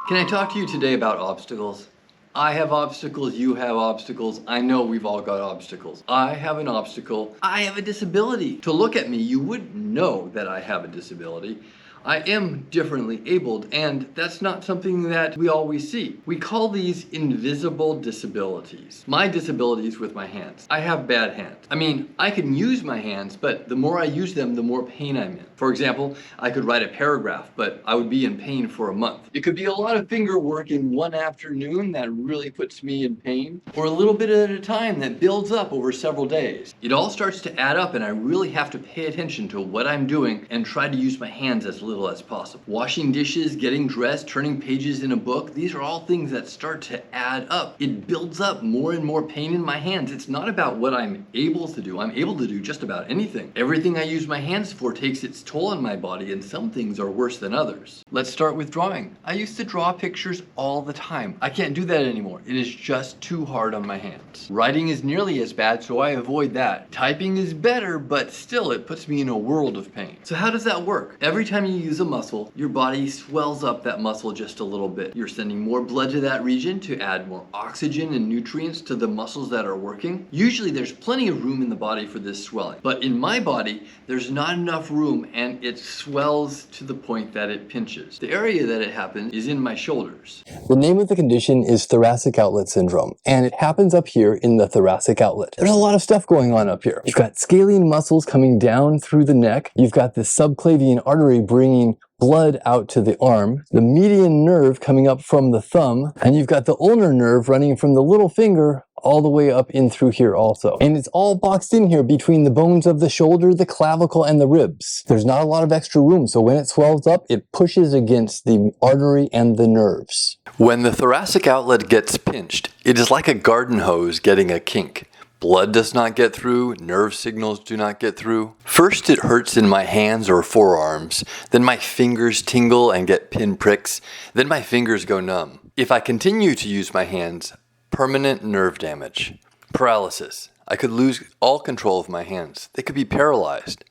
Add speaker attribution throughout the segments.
Speaker 1: Can I talk to you today about obstacles? I have obstacles, you have obstacles, I know we've all got obstacles. I have an obstacle, I have a disability. To look at me, you wouldn't know that I have a disability. I am differently abled, and that's not something that we always see. We call these invisible disabilities. My disability is with my hands. I have bad hands. I mean, I can use my hands, but the more I use them, the more pain I'm in. For example, I could write a paragraph, but I would be in pain for a month. It could be a lot of finger work in one afternoon that really puts me in pain, or a little bit at a time that builds up over several days. It all starts to add up, and I really have to pay attention to what I'm doing and try to use my hands as little as possible. Washing dishes, getting dressed, turning pages in a book, these are all things that start to add up. It builds up more and more pain in my hands. It's not about what I'm able to do. I'm able to do just about anything. Everything I use my hands for takes its toll on my body, and some things are worse than others. Let's start with drawing. I used to draw pictures all the time. I can't do that anymore. It is just too hard on my hands. Writing is nearly as bad, so I avoid that. Typing is better, but still it puts me in a world of pain. So how does that work? Every time you use a muscle, your body swells up that muscle just a little bit. You're sending more blood to that region to add more oxygen and nutrients to the muscles that are working. Usually there's plenty of room in the body for this swelling, but in my body, there's not enough room, and it swells to the point that it pinches. The area that it happens is in my shoulders.
Speaker 2: The name of the condition is thoracic outlet syndrome, and it happens up here in the thoracic outlet. There's a lot of stuff going on up here. You've got scalene muscles coming down through the neck. You've got the subclavian artery bringing blood out to the arm, the median nerve coming up from the thumb, and you've got the ulnar nerve running from the little finger all the way up in through here also. And it's all boxed in here between the bones of the shoulder, the clavicle, and the ribs. There's not a lot of extra room, so when it swells up, it pushes against the artery and the nerves.
Speaker 1: When the thoracic outlet gets pinched, it is like a garden hose getting a kink. Blood does not get through, nerve signals do not get through. First it hurts in my hands or forearms, then my fingers tingle and get pin pricks, then my fingers go numb. If I continue to use my hands, permanent nerve damage. Paralysis. I could lose all control of my hands. They could be paralyzed.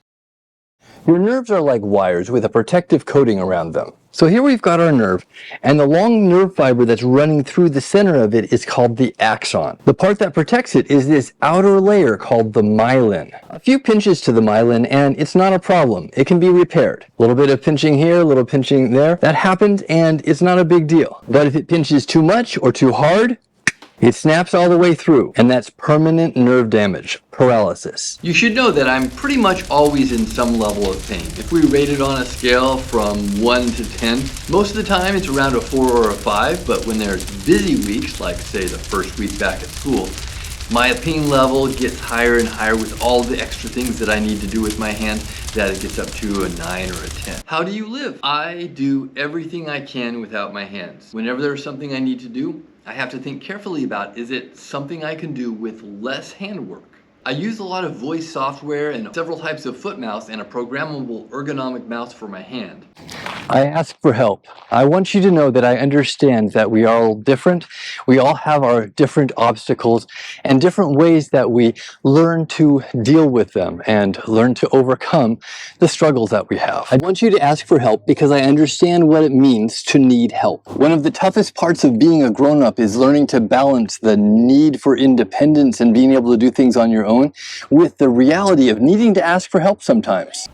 Speaker 2: Your nerves are like wires with a protective coating around them. So here we've got our nerve, and the long nerve fiber that's running through the center of it is called the axon. The part that protects it is this outer layer called the myelin. A few pinches to the myelin and it's not a problem. It can be repaired. A little bit of pinching here, a little pinching there. That happens and it's not a big deal. But if it pinches too much or too hard, it snaps all the way through, and that's permanent nerve damage, paralysis.
Speaker 1: You should know that I'm pretty much always in some level of pain. If we rate it on a scale from 1 to 10, most of the time it's around a 4 or a 5, but when there's busy weeks, like say the first week back at school, my pain level gets higher and higher with all the extra things that I need to do with my hands, that it gets up to a 9 or a 10. How do you live? I do everything I can without my hands. Whenever there's something I need to do, I have to think carefully about, is it something I can do with less handwork? I use a lot of voice software and several types of foot mouse and a programmable ergonomic mouse for my hand.
Speaker 2: I ask for help. I want you to know that I understand that we are all different. We all have our different obstacles and different ways that we learn to deal with them and learn to overcome the struggles that we have. I want you to ask for help because I understand what it means to need help. One of the toughest parts of being a grown-up is learning to balance the need for independence and being able to do things on your own with the reality of needing to ask for help sometimes.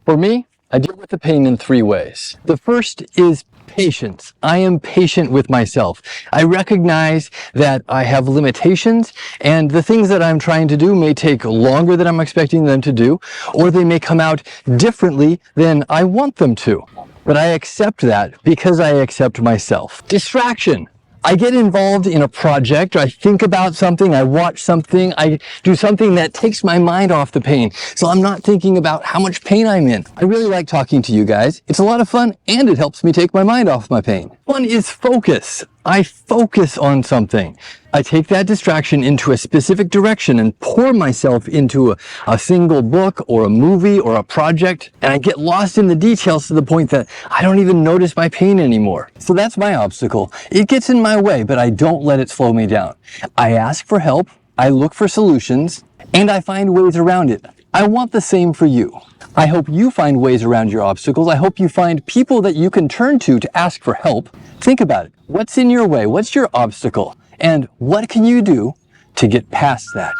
Speaker 2: For me, I deal with the pain in 3 ways. The first is patience. I am patient with myself. I recognize that I have limitations, and the things that I'm trying to do may take longer than I'm expecting them to do, or they may come out differently than I want them to. But I accept that because I accept myself. Distraction. I get involved in a project, or I think about something, I watch something, I do something that takes my mind off the pain. So I'm not thinking about how much pain I'm in. I really like talking to you guys. It's a lot of fun and it helps me take my mind off my pain. One is focus. I focus on something. I take that distraction into a specific direction and pour myself into a single book or a movie or a project, and I get lost in the details to the point that I don't even notice my pain anymore. So that's my obstacle. It gets in my way, but I don't let it slow me down. I ask for help, I look for solutions, and I find ways around it. I want the same for you. I hope you find ways around your obstacles. I hope you find people that you can turn to ask for help. Think about it. What's in your way? What's your obstacle? And what can you do to get past that?